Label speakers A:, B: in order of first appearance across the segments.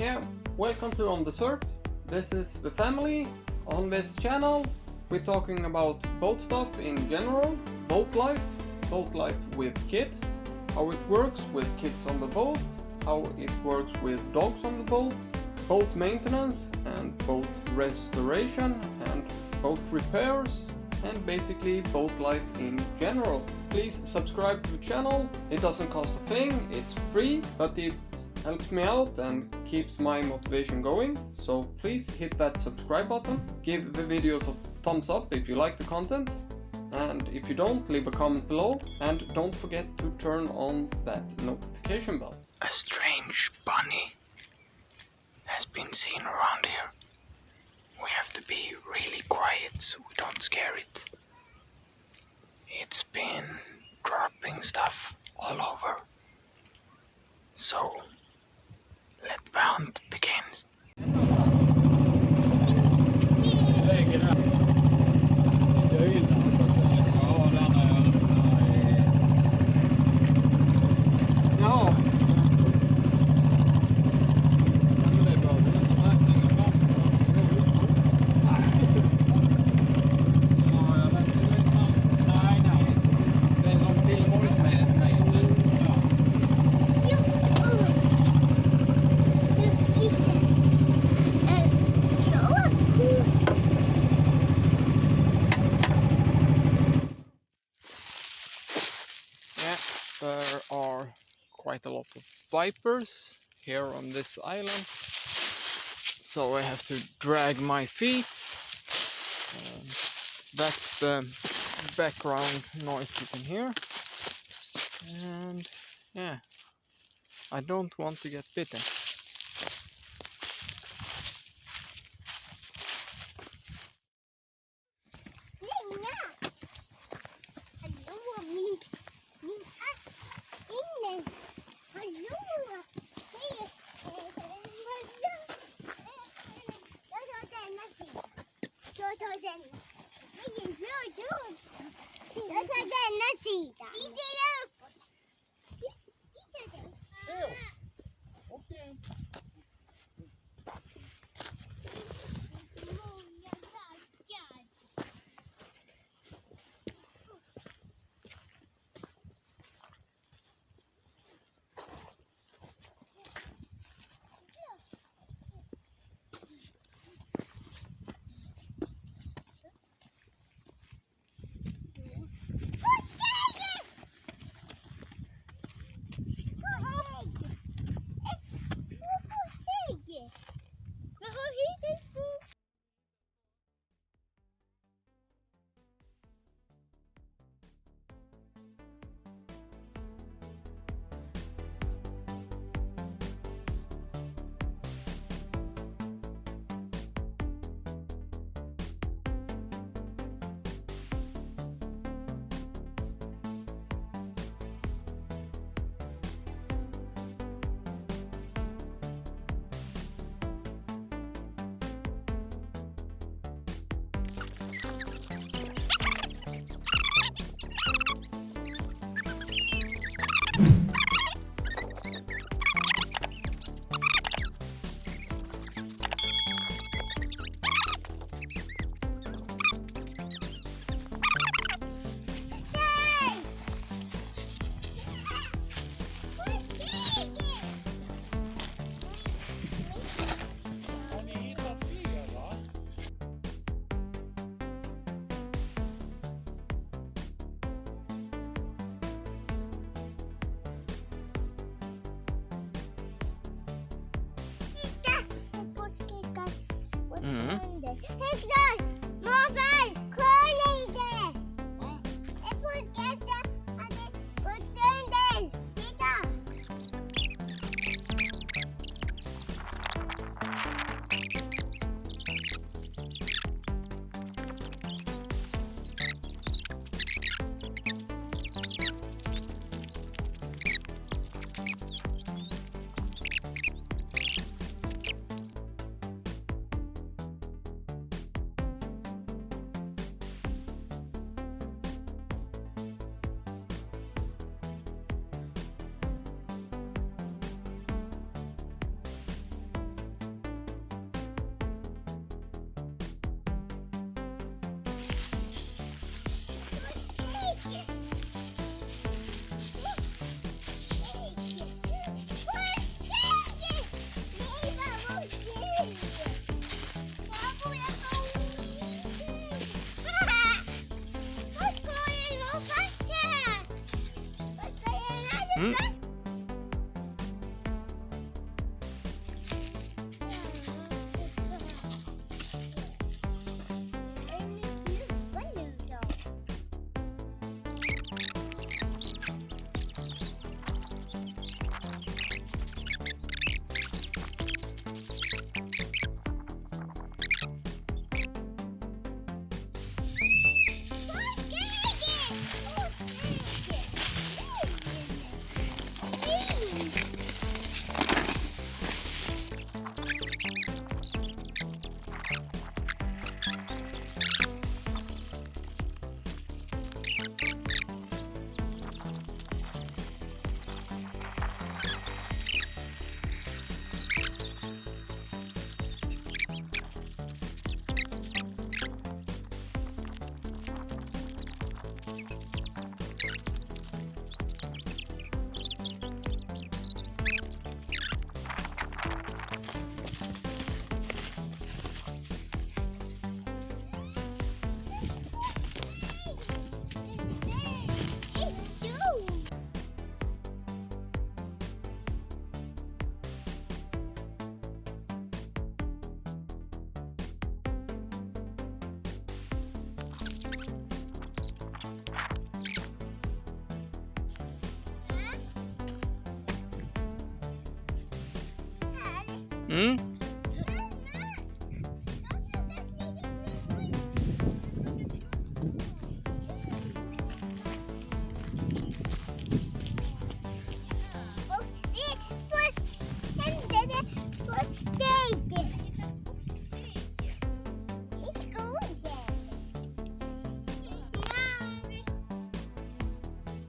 A: Yeah, welcome to On the Surf. This is the family. On this channel, we're talking about boat stuff in general, boat life with kids, how it works with kids on the boat, how it works with dogs on the boat maintenance and boat restoration and boat repairs, and basically boat life in general. Please subscribe to the channel. It doesn't cost a thing, it's free, but it helps me out and keeps my motivation going. So please hit that subscribe button, give the videos a thumbs up if you like the content, and if you don't, leave a comment below, and don't forget to turn on that notification bell.
B: A strange bunny has been seen around here. We have to be really quiet so we don't scare it. It's been dropping stuff all over. So, let the hunt begin.
A: Ja. There are quite a lot of vipers here on this island, so I have to drag my feet. That's the background noise you can hear, and yeah, I don't want to get bitten.
B: Hmm? Hmm?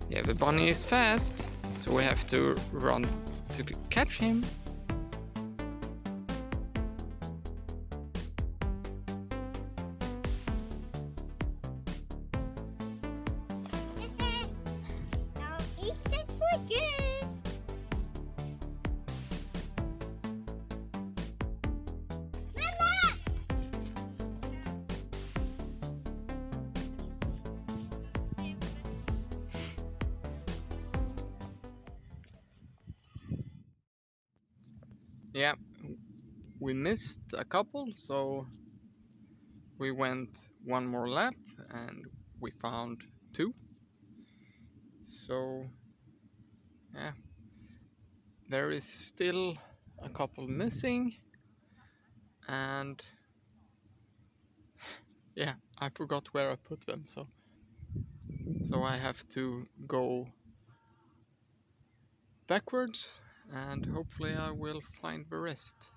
B: Yeah, the bunny is fast, so we have to run to catch him. Yeah, we missed a couple, so we went one more lap and we found two. So yeah, there is still a couple missing, and yeah, I forgot where I put them, so I have to go backwards and hopefully I will find the rest.